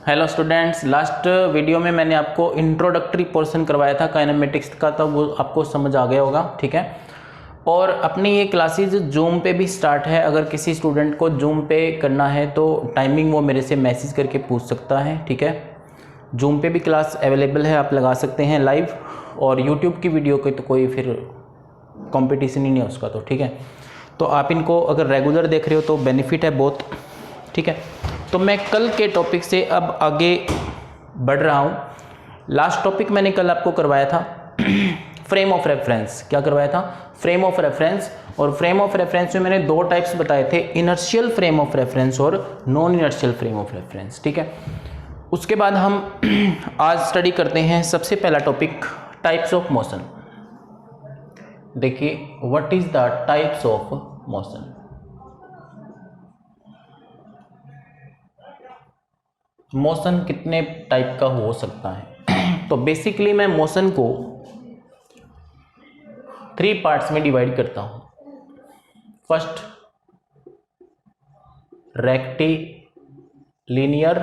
Hello students, last video में मैंने आपको इंट्रोडक्टरी पोर्शन करवाया था काइनेमेटिक्स का, तो वो आपको समझ आ गया होगा। ठीक है, और अपनी ये क्लासेस जूम पे भी स्टार्ट है। अगर किसी स्टूडेंट को जूम पे करना है तो टाइमिंग वो मेरे से मैसेज करके पूछ सकता है। ठीक है, जूम पे भी क्लास अवेलेबल है, आप लगा सकते हैं लाइव। और यूट्यूब की वीडियो की तो कोई फिर कंपटीशन ही नहीं है उसका, तो ठीक है। तो आप इनको अगर रेगुलर देख रहे हो तो बेनिफिट है बहुत। ठीक है, तो मैं कल के टॉपिक से अब आगे बढ़ रहा हूँ। लास्ट टॉपिक मैंने कल आपको करवाया था फ्रेम ऑफ रेफरेंस। क्या करवाया था? Frame of reference. और फ्रेम ऑफ रेफरेंस में मैंने दो टाइप्स बताए थे, इनर्शियल फ्रेम ऑफ रेफरेंस और non inertial frame of reference. ठीक है, उसके बाद हम आज स्टडी करते हैं सबसे पहला टॉपिक, टाइप्स ऑफ मोशन। देखिए, what is the types of motion. Motion कितने टाइप का हो सकता है? तो बेसिकली मैं मोशन को 3 पार्ट्स में डिवाइड करता हूं। फर्स्ट, रेक्टिलिनियर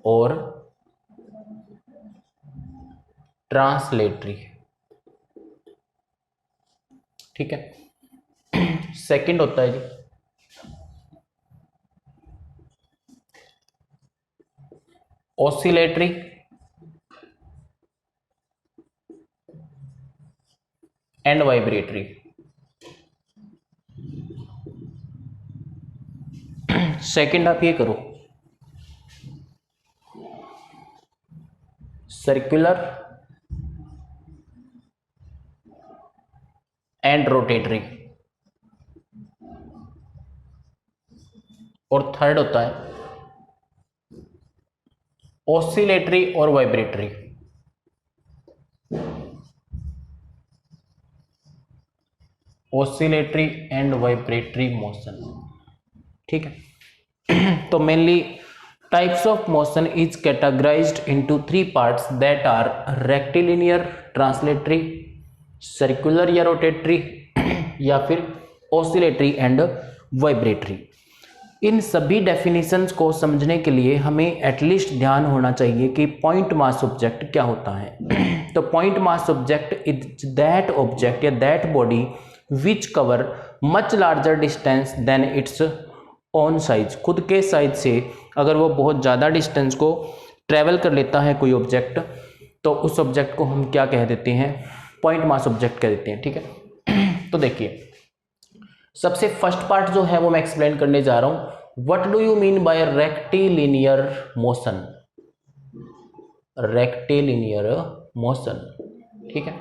और ट्रांसलेटरी। ठीक है, सेकंड होता है जी ऑसिलेटरी एंड वाइब्रेटरी। सेकंड आप ये करो, सर्कुलर एंड रोटेटरी। और थर्ड होता है ऑसिलेटरी और vibratory. Oscillatory and vibratory motion. ठीक है, तो mainly types of motion is categorized into 3 parts that are rectilinear, translatory, circular या रोटेटरी, या फिर ऑसिलेटरी एंड वाइब्रेटरी। इन सभी डेफिनेशंस को समझने के लिए हमें एटलीस्ट ध्यान होना चाहिए कि पॉइंट मास ऑब्जेक्ट क्या होता है। तो point mass object is that object या that body which cover much larger distance than its on size. खुद के साइज से अगर वो बहुत ज़्यादा डिस्टेंस को ट्रेवल कर लेता है कोई ऑब्जेक्ट, तो उस ऑब्जेक्ट को हम क्या कह देते हैं? पॉइंट मास ऑब्जेक्ट कह देते हैं। ठीक है, तो देखिए, सबसे फर्स्ट पार्ट जो है वो मैं एक्सप्लेन करने जा रहा हूं। What do you mean by rectilinear motion? Rectilinear motion. ठीक है,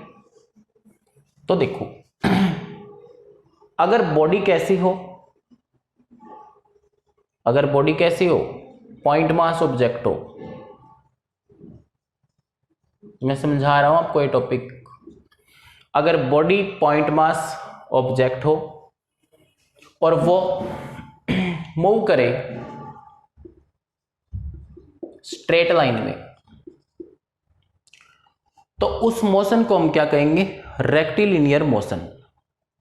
तो देखो, अगर बॉडी कैसी हो, पॉइंट मास ऑब्जेक्ट हो। मैं समझा रहा हूं आपको ये टॉपिक। अगर बॉडी पॉइंट मास ऑब्जेक्ट हो और वो मूव करे स्ट्रेट लाइन में, तो उस मोशन को हम क्या कहेंगे? Rectilinear motion.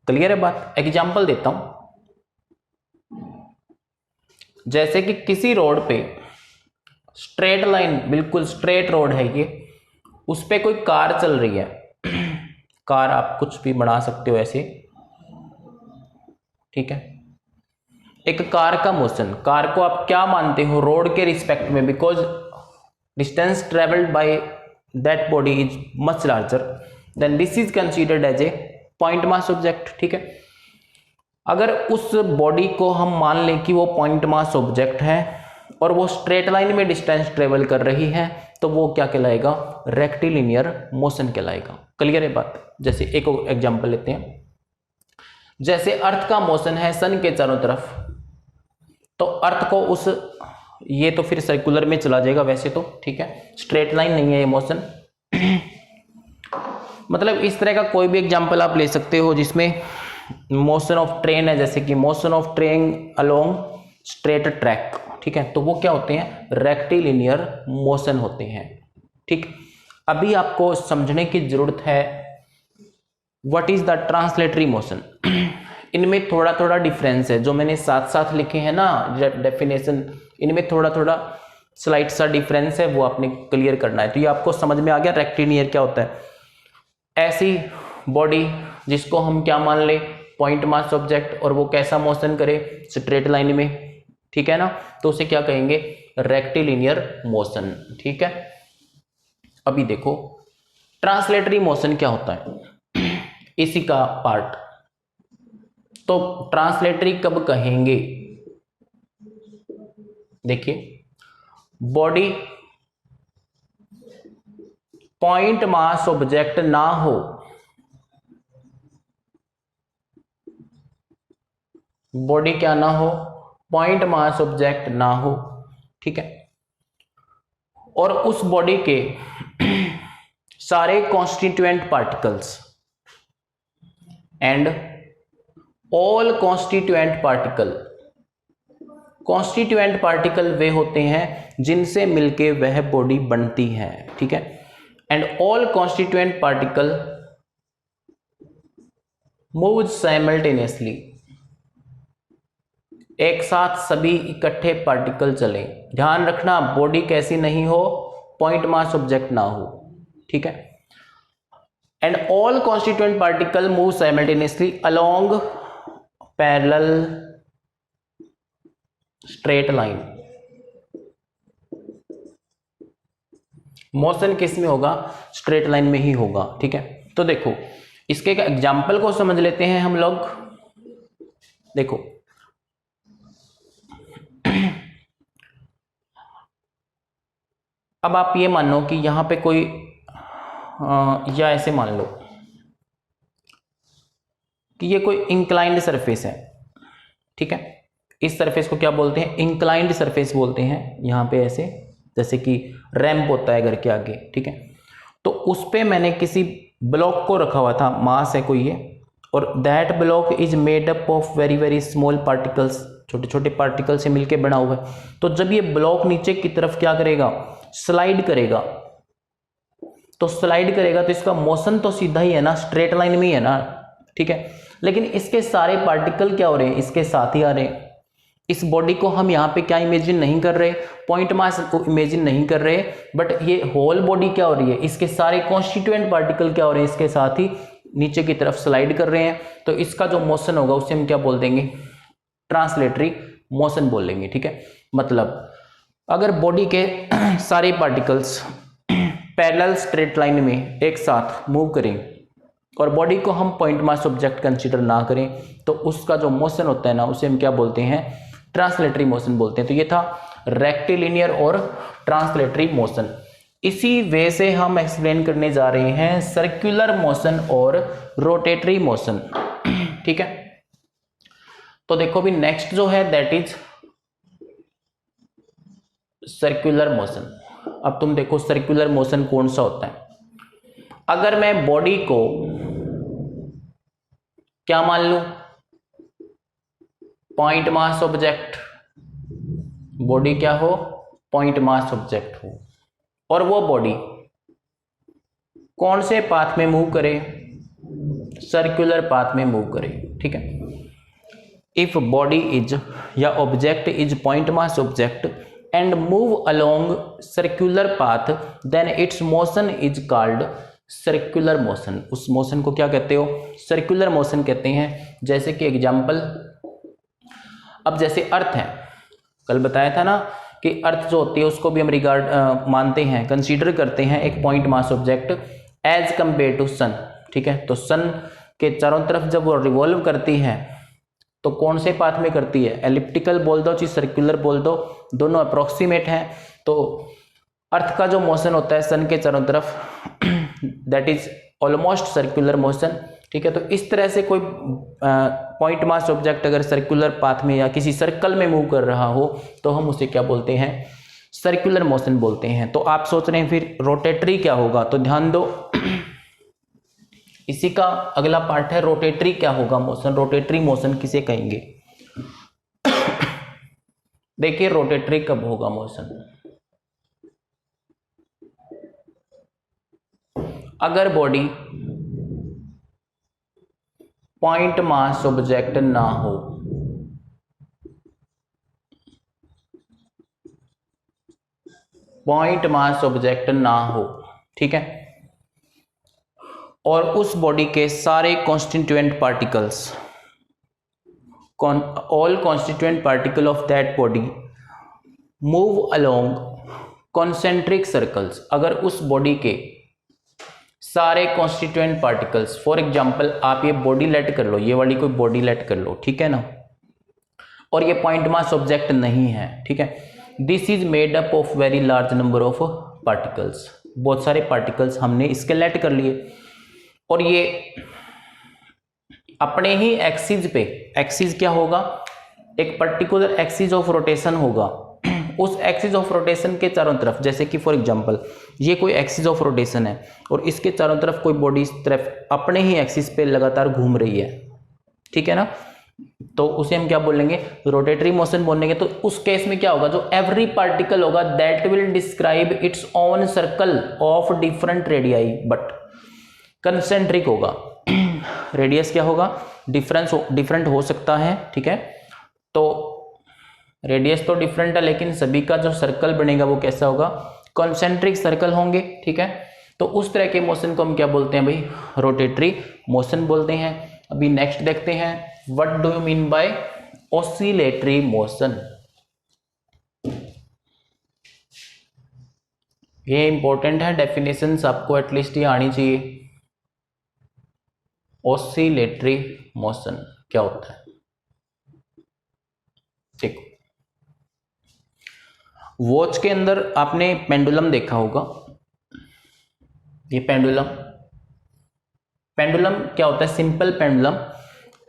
क्लियर है बात? एग्जांपल देता हूं। जैसे कि किसी रोड पे स्ट्रेट लाइन, बिल्कुल स्ट्रेट रोड है ये, उस पे कोई कार चल रही है। कार आप कुछ भी बना सकते हो ऐसे। ठीक है, एक कार का मोशन, कार को आप क्या मानते हो रोड के रिस्पेक्ट में? Because distance travelled by that body is much larger, then this is considered as a point mass object. ठीक है, अगर उस बॉडी को हम मान लें कि वो पॉइंट मास ऑब्जेक्ट है और वो स्ट्रेट लाइन में डिस्टेंस ट्रेवल कर रही है, तो वो क्या कहलाएगा? रेक्टिलिनियर मोशन कहलाएगा। क्लियर है बात? जैसे एक एग्जांपल लेते हैं, जैसे अर्थ का मोशन है सन के चारों तरफ, तो अर्थ को उस, ये तो फिर सर्कुलर में चला जाएगा वैसे तो। ठीक है, स्ट्रेट लाइन नहीं है ये मोशन। मतलब इस तरह का कोई भी एग्जांपल आप ले सकते हो जिसमें मोशन ऑफ ट्रेन है, जैसे कि motion of train along straight track. ठीक है, तो वो क्या होते हैं? रेक्टिलिनियर मोशन होते हैं। ठीक, अभी आपको समझने की जरूरत है what is the translatory motion. इनमें थोड़ा थोड़ा डिफरेंस है, जो मैंने साथ साथ लिखे हैं ना डेफिनेशन, इनमें थोड़ा थोड़ा स्लाइट सा डिफरेंस है, वो आपने क्लियर करना है। तो ये आपको समझ में आ गया रेक्टिलिनियर क्या होता है। ऐसी बॉडी जिसको हम क्या मान ले, पॉइंट मास ऑब्जेक्ट, और वो कैसा मोशन करे, स्ट्रेट लाइन में, ठीक है ना, तो उसे क्या कहेंगे, रेक्टिलिनियर मोशन। ठीक है, अभी देखो ट्रांसलेटरी मोशन क्या होता है, इसी का पार्ट। तो ट्रांसलेटरी कब कहेंगे, देखिए बॉडी पॉइंट मास ऑब्जेक्ट ना हो, बॉडी क्या ना हो, पॉइंट मास ऑब्जेक्ट ना हो, ठीक है, और उस बॉडी के सारे constituent particles and all constituent particle, constituent particle वे होते हैं जिनसे मिलके वह बॉडी बनती है, ठीक है, and all constituent particle move simultaneously, एक साथ सभी इकट्ठे पार्टिकल चले। ध्यान रखना बॉडी कैसी नहीं हो, पॉइंट मास ऑब्जेक्ट ना हो, ठीक है, and all constituent particle move simultaneously along parallel straight line. Motion किस में होगा, स्ट्रेट लाइन में ही होगा, ठीक है। तो देखो इसके एग्जाम्पल को समझ लेते हैं हम लोग। देखो अब आप ये मानो कि यहां पे कोई या ऐसे मान लो कि ये कोई इंक्लाइंड सरफेस है, ठीक है, इस सरफेस को क्या बोलते हैं, इंक्लाइंड सरफेस बोलते हैं। यहां पे ऐसे जैसे कि रैंप होता है घर के आगे, ठीक है, तो उस पे मैंने किसी ब्लॉक को रखा हुआ था, मास है कोई ये, और that block is made up of very very small particles, छोटे छोटे पार्टिकल से मिलके बना हुआ है। तो जब ये ब्लॉक नीचे की तरफ क्या करेगा, स्लाइड करेगा, तो स्लाइड करेगा तो इसका मोशन तो सीधा ही है ना, स्ट्रेट लाइन में ही है ना, ठीक है, लेकिन इसके सारे पार्टिकल क्या हो रहे हैं, इसके साथ ही आ रहे हैं। इस बॉडी को हम यहाँ पे क्या इमेजिन नहीं कर रहे, पॉइंट मास को इमेजिन नहीं कर रहे, बट ये होल बॉडी क्या हो रही है, इसके सारे कॉन्स्टिट्यूएंट पार्टिकल क्या हो रहे हैं, इसके साथ ही नीचे की तरफ स्लाइड कर रहे हैं। तो इसका जो मोशन होगा उसे हम क्या बोल देंगे, ट्रांसलेटरी मोशन बोल लेंगे, ठीक है। मतलब अगर बॉडी के सारे पार्टिकल्स पैरेलल स्ट्रेट लाइन में एक साथ मूव करें और बॉडी को हम पॉइंट मास ऑब्जेक्ट कंसीडर ना करें, तो उसका जो मोशन होता है ना, उसे हम क्या बोलते हैं, ट्रांसलेटरी मोशन बोलते हैं। तो ये था रेक्टिलिनियर और ट्रांसलेटरी मोशन। इसी वे से हम एक्सप्लेन करने जा रहे हैं सर्कुलर मोशन और रोटेटरी मोशन, ठीक है। तो देखो भी नेक्स्ट जो है दैट इज सर्कुलर मोशन। अब तुम देखो सर्कुलर मोशन कौन सा होता है। अगर मैं बॉडी को क्या मान लूं, पॉइंट मास ऑब्जेक्ट, बॉडी क्या हो, पॉइंट मास ऑब्जेक्ट हो, और वो बॉडी कौन से पाथ में मूव करे, सर्कुलर पाथ में मूव करे, ठीक है। इफ बॉडी इज या object is point mass object and move along circular path, then its motion is called circular motion. उस मोशन को क्या कहते हो, सर्कुलर मोशन कहते हैं। जैसे कि एग्जांपल, अब जैसे अर्थ है, कल बताया था ना कि अर्थ जो होती है उसको भी हम रिगार्ड मानते हैं, कंसीडर करते हैं एक point mass object as compare to sun, ठीक है। तो सन के चारों तरफ जब वो रिवॉल्व करती है तो कौन से पाथ में करती है, एलिप्टिकल बोल दो चाहे सर्कुलर बोल दो, दोनों अप्रोक्सीमेट हैं। तो अर्थ का जो मोशन होता है सन के चारों तरफ that is almost circular motion, ठीक है। तो इस तरह से कोई पॉइंट मास ऑब्जेक्ट अगर सर्कुलर पाथ में या किसी सर्कल में मूव कर रहा हो तो हम उसे क्या बोलते हैं, सर्कुलर मोशन बोलते हैं। तो आप सोच रहे हैं फिर रोटेटरी क्या होगा, तो ध्यान दो इसी का अगला पार्ट है रोटेटरी क्या होगा मोशन, रोटेटरी मोशन किसे कहेंगे। देखिए रोटेटरी कब होगा मोशन, अगर बॉडी पॉइंट मास ऑब्जेक्ट ना हो, पॉइंट मास ऑब्जेक्ट ना हो, ठीक है, और उस बॉडी के सारे constituent particles, all constituent particle of that body move along concentric circles. अगर उस बॉडी के सारे कॉन्स्टिट्यूएंट पार्टिकल्स, फॉर एग्जांपल आप ये बॉडी लेट कर लो, ये वाली कोई बॉडी लेट कर लो, ठीक है ना, और ये पॉइंट मास ऑब्जेक्ट नहीं है, ठीक है, this is made up of very large number of particles, बहुत सारे पार्टिकल्स हमने इसके लेट कर लिए, और ये अपने ही एक्सिस पे, एक्सिस क्या होगा, एक पर्टिकुलर एक्सिस ऑफ रोटेशन होगा, उस एक्सिस ऑफ रोटेशन के चारों तरफ, जैसे कि फॉर एग्जांपल ये कोई एक्सिस ऑफ रोटेशन है और इसके चारों तरफ कोई बॉडी इस तरफ अपने ही एक्सिस पे लगातार घूम रही है, ठीक है ना, तो उसे हम क्या बोलेंगे, रोटेटरी मोशन बोलेंगे। तो उस केस में क्या होगा, जो एवरी पार्टिकल होगा that will describe its own circle of different radii but concentric होगा। रेडियस क्या होगा, डिफरेंट हो सकता है, ठीक है, तो रेडियस तो डिफरेंट है लेकिन सभी का जो सर्कल बनेगा वो कैसा होगा, कॉन्सेंट्रिक सर्कल होंगे, ठीक है, तो उस तरह के मोशन को हम क्या बोलते हैं भाई, रोटेटरी मोशन बोलते हैं। अभी नेक्स्ट देखते हैं, what do you mean by oscillatory motion. ये इंपॉर्टेंट है, डेफिनेशंस आपको एटलीस्ट ये आनी चाहिए। ऑसिलेटरी मोशन क्या होता है, देखो वॉच के अंदर आपने पेंडुलम देखा होगा, ये पेंडुलम क्या होता है, सिंपल पेंडुलम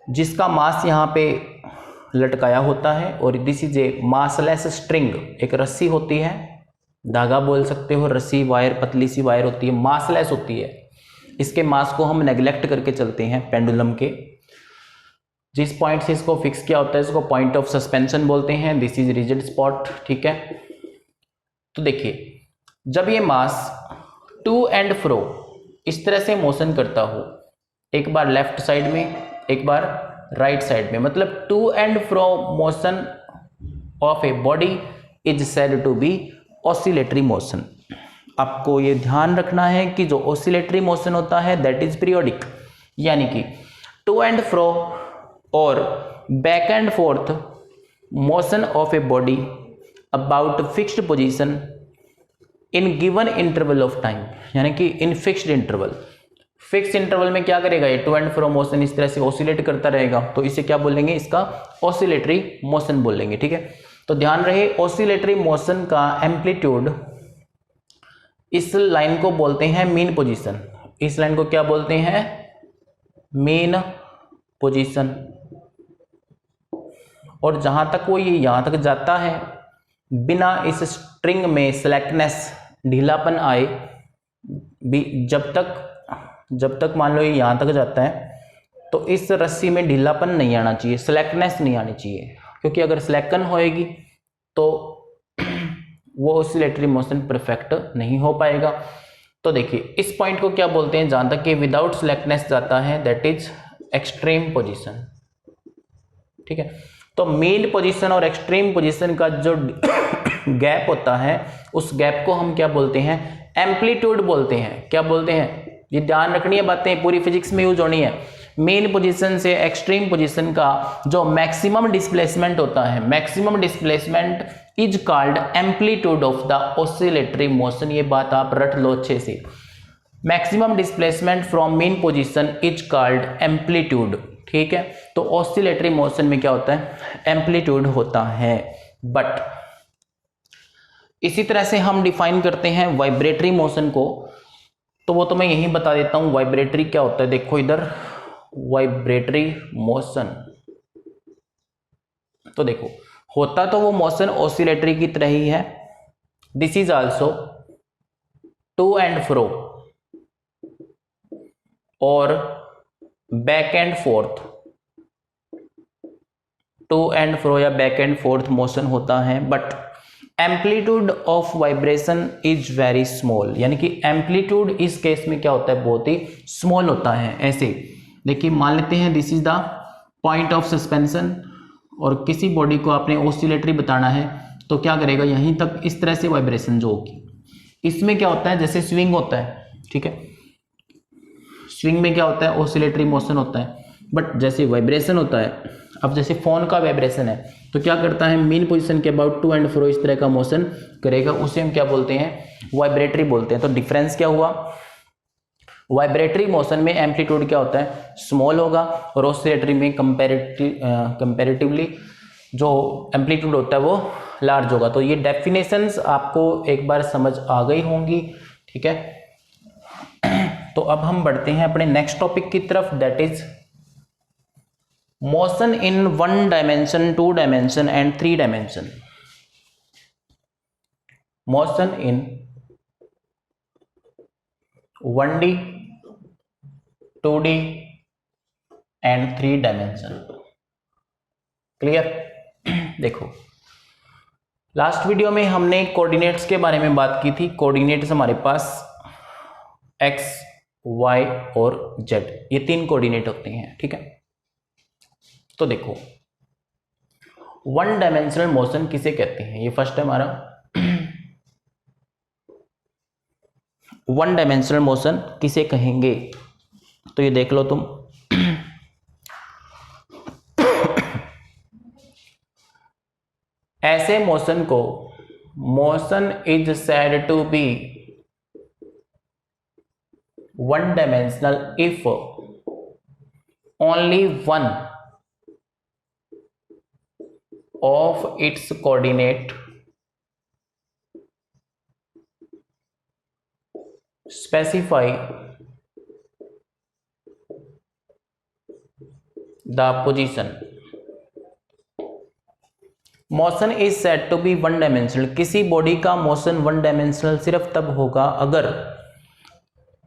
जिसका मास यहां पे लटकाया होता है, और this is a massless string, एक रस्सी होती है, धागा बोल सकते हो, रस्सी, वायर, पतली सी वायर होती है, मासलेस होती है, इसके मास को हम नेग्लेक्ट करके चलते हैं पेंडुलम के। जिस पॉइंट से इसको फिक्स किया होता है इसको पॉइंट ऑफ सस्पेंशन बोलते हैं, दिस इज रिजिड स्पॉट, ठीक है। तो देखिए जब ये मास टू एंड फ्रो इस तरह से मोशन करता हो, एक बार लेफ्ट साइड में एक बार राइट साइड में, मतलब to and fro motion of a body is said to be oscillatory motion. आपको ये ध्यान रखना है कि जो ऑसिलेटरी मोशन होता है दैट इज पीरियोडिक, यानी कि टू एंड फ्रो और back and forth motion of a body about fixed position in given interval of time, यानी कि in fixed interval. Fix interval में क्या करेगा, ये टू एंड फ्रो मोशन इस तरह से ऑसिलेट करता रहेगा, तो इसे क्या बोलेंगे, इसका ऑसिलेटरी मोशन बोलेंगे, ठीक है। तो ध्यान रहे ऑसिलेटरी मोशन का एम्पलीट्यूड, इस लाइन को बोलते हैं मीन पोजीशन, इस लाइन को क्या बोलते हैं, मीन पोजीशन। और जहां तक वो ये यहां तक जाता है बिना इस स्ट्रिंग में स्लैकनेस, ढीलापन आए, जब तक मान लो ये यहां तक जाता है तो इस रस्सी में ढीलापन नहीं आना चाहिए, स्लैकनेस नहीं आनी चाहिए, क्योंकि अगर स्लैकन होएगी तो वो ऑसिलेटरी मोशन परफेक्ट नहीं हो पाएगा। तो देखिए इस पॉइंट को क्या बोलते हैं, जहां तक कि विदाउट स्लैकनेस जाता है दैट इज एक्सट्रीम पोजीशन, ठीक है। तो मीन पोजीशन और एक्सट्रीम पोजीशन का जो गैप होता है उस गैप को हम क्या बोलते हैं, एम्पलीट्यूड बोलते हैं। क्या बोलते हैं, ये ध्यान रखनी है, बातें पूरी फिजिक्स में यूज होनी है। मेन पोजीशन से एक्सट्रीम पोजीशन का जो मैक्सिमम डिस्प्लेसमेंट होता है, maximum displacement is called amplitude of the oscillatory motion. ये बात आप रट लो अच्छे से, maximum displacement from main position is called amplitude, ठीक है। तो ऑसिलेटरी मोशन में क्या होता है, एम्पलीट्यूड होता है। बट इसी तरह से हम डिफाइन करते हैं वाइब्रेटरी मोशन को, तो वो तो मैं यही बता देता हूं वाइब्रेटरी क्या होता है। देखो इधर वाइब्रेटरी मोशन, तो देखो होता तो वो मोशन ऑसिलेटरी की तरह ही है, this is also to and fro और back and forth, to and fro या बैक एंड फोर्थ मोशन होता है। But amplitude of vibration is very small, यानी कि एम्पलीट्यूड इस केस में क्या होता है, बहुत ही स्मॉल होता है। ऐसे देखिए मान लेते हैं this is the point of suspension, और किसी बॉडी को आपने ऑसिलेटरी बताना है तो क्या करेगा, यहीं तक इस तरह से वाइब्रेशन जो होगी। इसमें क्या होता है, जैसे स्विंग होता है, ठीक है, स्विंग में क्या होता है, ऑसिलेटरी मोशन होता है, बट जैसे वाइब्रेशन होता है, अब जैसे फोन का वाइब्रेशन है तो क्या करता है, मेन पोजीशन के अबाउट टू एंड फ्रो इस तरह का मोशन करेगा, उसे हम क्या बोलते हैं, वाइब्रेटरी बोलते हैं। तो डिफरेंस क्या हुआ, वाइब्रेटरी मोशन में एम्पलीट्यूड क्या होता है, स्मॉल होगा, और ऑसिलेटरी में कंपैरेटिवली जो एम्पलीट्यूड होता है वो लार्ज होगा। तो ये डेफिनेशंस आपको एक बार समझ आ गई होंगी, ठीक है। तो अब हम बढ़ते हैं अपने नेक्स्ट टॉपिक की तरफ, that is motion in 1 dimension, 2 dimension and 3 dimension. Motion in 1D, 2D and 3 dimension. Clear? देखो लास्ट वीडियो में हमने कोऑर्डिनेट्स के बारे में बात की थी। कोऑर्डिनेट्स हमारे पास x, y और z, ये 3 कोऑर्डिनेट होते हैं, ठीक है। तो देखो 1 डायमेंशनल मोशन किसे कहते हैं, ये फर्स्ट है हमारा 1 डायमेंशनल मोशन किसे कहेंगे, तो ये देख लो तुम। ऐसे मोशन को motion is said to be 1 dimensional if only one of its coordinate specify the position। Motion is said to be 1 dimensional, किसी बॉडी का मोशन 1 डायमेंशनल सिर्फ तब होगा अगर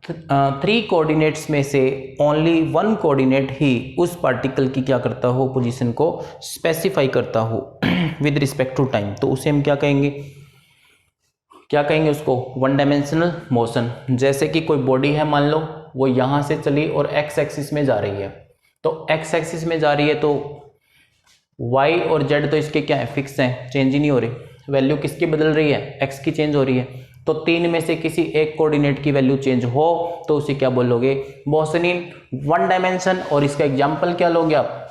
3 कोऑर्डिनेट्स में से ओनली 1 कोऑर्डिनेट ही उस पार्टिकल की क्या करता हो, पोजीशन को स्पेसिफाई करता हो विद रिस्पेक्ट टू टाइम। तो उसे हम क्या कहेंगे, उसको 1 डायमेंशनल मोशन। जैसे कि कोई बॉडी है, मान लो वो यहां से चली और एक्स एक्सिस में जा रही है, तो एक्स एक्सिस में जा रही है तो y और z तो इसके क्या है, फिक्स हैं, चेंज ही नहीं हो रही। वैल्यू किसकी बदल रही है, x की चेंज हो रही है। तो 3 में से किसी एक कोऑर्डिनेट की वैल्यू चेंज हो तो उसे क्या बोलोगे, मोशन इन 1 डायमेंशन। और इसका एग्जांपल क्या लोगे आप,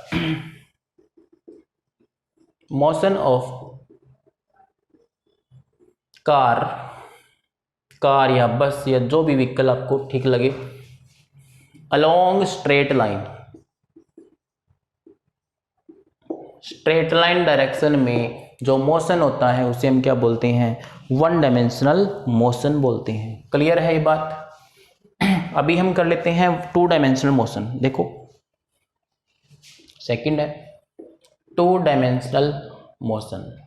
मोशन ऑफ कार या बस या जो भी व्हीकल आपको ठीक लगे अलोंग स्ट्रेट लाइन डायरेक्शन में जो मोशन होता है उसे हम क्या बोलते हैं, 1 डायमेंशनल मोशन बोलते हैं। क्लियर है ये बात? अभी हम कर लेते हैं 2 डायमेंशनल मोशन। देखो सेकंड है 2 डायमेंशनल मोशन।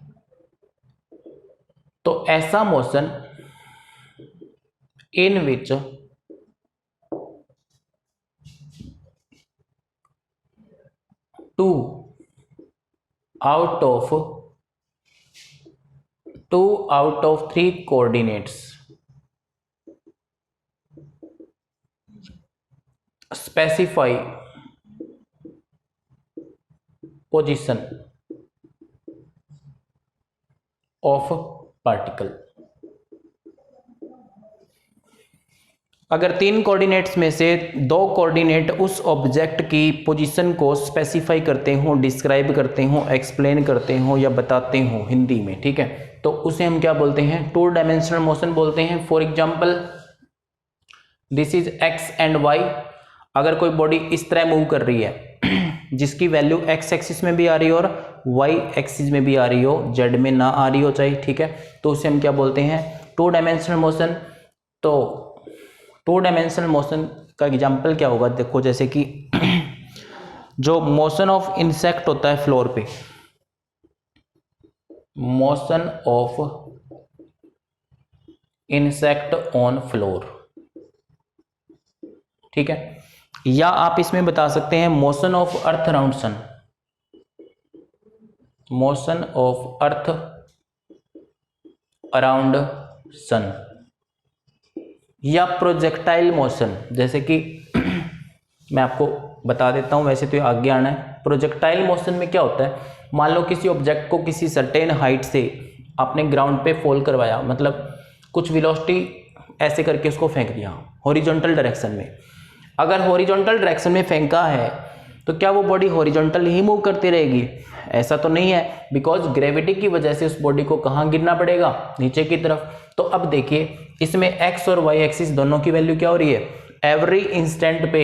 तो ऐसा motion in which two out of 3 coordinates specify position of particle. अगर 3 कोऑर्डिनेट्स में से 2 कोऑर्डिनेट उस ऑब्जेक्ट की पोजीशन को स्पेसिफाई करते हो, डिस्क्राइब करते हो, एक्सप्लेन करते हो या बताते हो हिंदी में, ठीक है, तो उसे हम क्या बोलते हैं, 2 डायमेंशनल मोशन बोलते हैं। For example this is X and Y. अगर कोई बॉडी इस तरह मूव कर रही है जिसकी वैल्यू एक्स एक्सिस में भी आ रही हो और वाई एक्सिस में भी आ रही हो, जेड में ना आ रही हो चाहिए, ठीक है, तो उसे हम क्या बोलते हैं, 2 डायमेंशनल मोशन। तो 2 डायमेंशनल मोशन का एग्जांपल क्या होगा, देखो जैसे कि जो मोशन ऑफ इंसेक्ट होता है फ्लोर पे, motion of insect on floor, ठीक है, या आप इसमें बता सकते हैं motion of earth around sun, motion of earth around sun, या प्रोजेक्टाइल मोशन। जैसे कि मैं आपको बता देता हूँ, वैसे तो ये आगे आना है। प्रोजेक्टाइल मोशन में क्या होता है, मान लो किसी ऑब्जेक्ट को किसी सर्टेन हाइट से आपने ग्राउंड पे फॉल करवाया, मतलब कुछ वेलोसिटी ऐसे करके उसको फेंक दिया हॉरिजॉन्टल डायरेक्शन में। अगर हॉरिजॉन्टल डायरेक्शन में फेंका है तो क्या वो बॉडी हॉरिजॉन्टल ही मूव करती रहेगी? ऐसा तो नहीं है, बिकॉज ग्रेविटी की वजह से उस बॉडी को कहाँ गिरना पड़ेगा, नीचे की तरफ। तो अब देखिए इसमें एक्स और वाई एक्सिस दोनों की वैल्यू क्या हो रही है, एवरी इंस्टेंट पे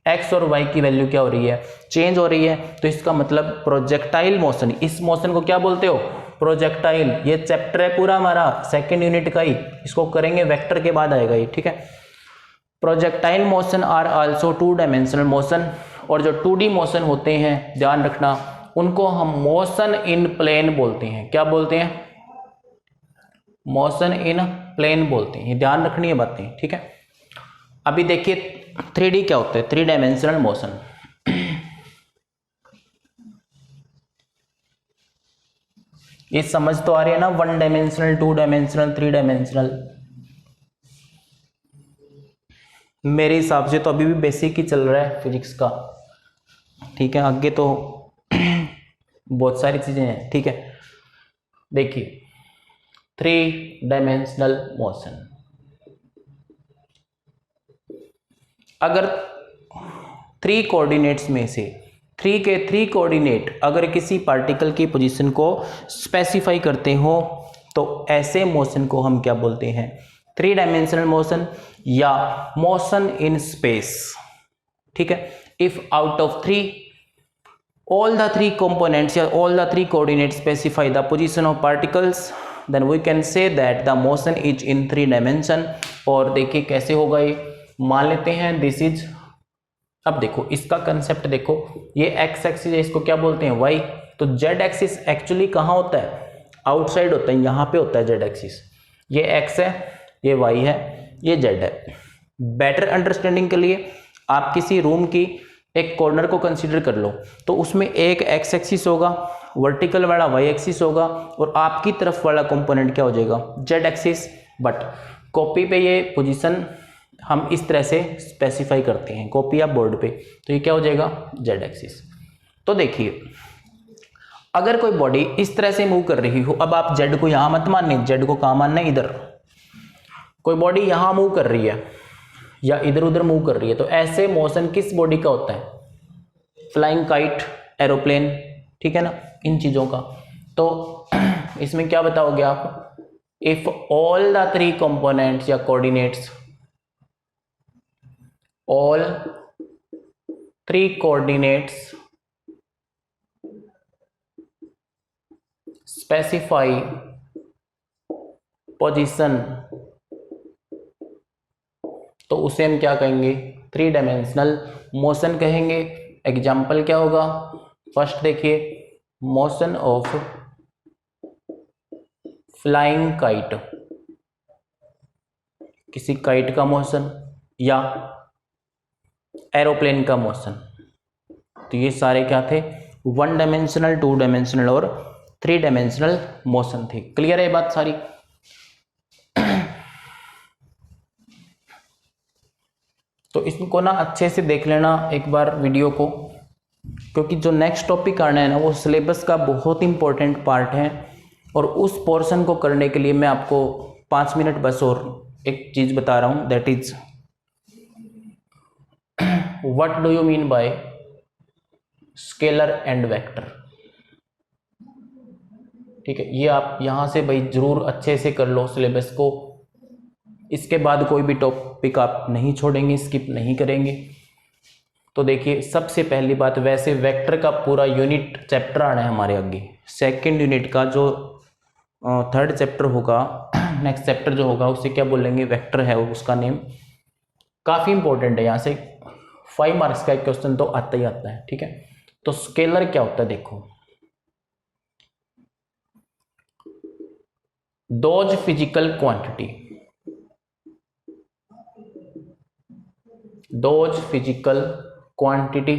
एक्स और वाई की वैल्यू क्या हो रही है, चेंज हो रही है। तो इसका मतलब प्रोजेक्टाइल मोशन, इस मोशन को क्या बोलते हो, प्रोजेक्टाइल। ये चैप्टर है पूरा हमारा सेकेंड यूनिट का ही, इसको करेंगे वेक्टर के बाद आएगा ये, ठीक है। Projectile motion are also two dimensional motion, और जो 2D मोशन होते हैं ध्यान रखना, उनको हम मोशन इन प्लेन बोलते हैं। क्या बोलते हैं, मोशन इन प्लेन बोलते हैं। ध्यान रखनी है बातें, ठीक है। अभी देखिए 3D क्या होता है, 3 डायमेंशनल मोशन। ये समझ तो आ रही है ना, 1 डायमेंशनल, 2 डायमेंशनल, 3 डायमेंशनल। मेरे हिसाब से तो अभी भी बेसिक ही चल रहा है फिजिक्स का, ठीक है। आगे तो बहुत सारी चीजें हैं, ठीक है। देखिए 3 डायमेंशनल मोशन, अगर 3 कोऑर्डिनेट्स में से 3 के 3 कोऑर्डिनेट अगर किसी पार्टिकल की पोजीशन को स्पेसिफाई करते हो तो ऐसे मोशन को हम क्या बोलते हैं, 3 डायमेंशनल मोशन या मोशन इन स्पेस, ठीक है। If out of 3 all the 3 components या all the 3 coordinates specify the position of particles, then we can say that the motion is in 3 dimension। और देखिए कैसे होगा ये, मान लेते हैं दिस इज, अब देखो इसका कंसेप्ट देखो, ये एक्स एक्सिस है, इसको क्या बोलते हैं, वाई। तो जेड एक्सिस एक्चुअली कहाँ होता है, आउटसाइड होता है, यहाँ पे होता है जेड एक्सिस। ये एक्स है, ये वाई है, ये जेड है। बेटर अंडरस्टैंडिंग के लिए आप किसी रूम की एक कॉर्नर को कंसीडर कर लो, तो उसमें एक एक्स एक्सिस होगा, वर्टिकल वाला वाई एक्सिस होगा, और आपकी तरफ वाला कंपोनेंट क्या हो जाएगा, जेड एक्सिस। बट कॉपी पे ये पोजीशन हम इस तरह से स्पेसिफाई करते हैं, कॉपी या बोर्ड पे, तो ये क्या हो जाएगा, जेड एक्सिस। तो देखिए अगर कोई बॉडी इस तरह से मूव कर रही हो, अब आप जेड को यहां मत मानने, जेड को कहां मानना है, इधर। कोई बॉडी यहां मूव कर रही है या इधर उधर मूव कर रही है, तो ऐसे मोशन किस बॉडी का होता है, फ्लाइंग काइट, एरोप्लेन, ठीक है ना, इन चीजों का। तो इसमें क्या बताओगे आप, इफ ऑल द 3 कंपोनेंट्स या coordinates, all 3 coordinates specify position, तो उसे हम क्या कहेंगे, 3 डायमेंशनल मोशन कहेंगे। एग्जाम्पल क्या होगा, फर्स्ट देखिए, मोशन ऑफ फ्लाइंग काइट, किसी काइट का मोशन या एरोप्लेन का मोशन। तो ये सारे क्या थे, 1 डायमेंशनल, 2 डायमेंशनल और 3 डायमेंशनल मोशन थे। क्लियर है बात सारी। तो इसको ना अच्छे से देख लेना एक बार वीडियो को, क्योंकि जो नेक्स्ट टॉपिक आना है ना वो सिलेबस का बहुत इंपॉर्टेंट पार्ट है, और उस पोर्शन को करने के लिए मैं आपको 5 मिनट बस और एक चीज बता रहा हूं, that is what do you mean by scalar and vector. ठीक है, ये आप यहां से भाई जरूर अच्छे से कर लो सिलेबस को, इसके बाद कोई भी टॉपिक आप नहीं छोड़ेंगे, स्किप नहीं करेंगे। तो देखिए सबसे पहली बात, वैसे वेक्टर का पूरा यूनिट चैप्टर आना है हमारे आगे, सेकंड यूनिट का जो 3rd चैप्टर होगा, नेक्स्ट चैप्टर जो होगा उसे क्या बोलेंगे, वेक्टर है उसका नेम। काफी इंपॉर्टेंट है, यहाँ से 5 मार्क्स का एक क्वेश्चन तो आता ही आता है। ठीक है, तो स्केलर क्या होता है, देखो those physical quantity, those physical quantity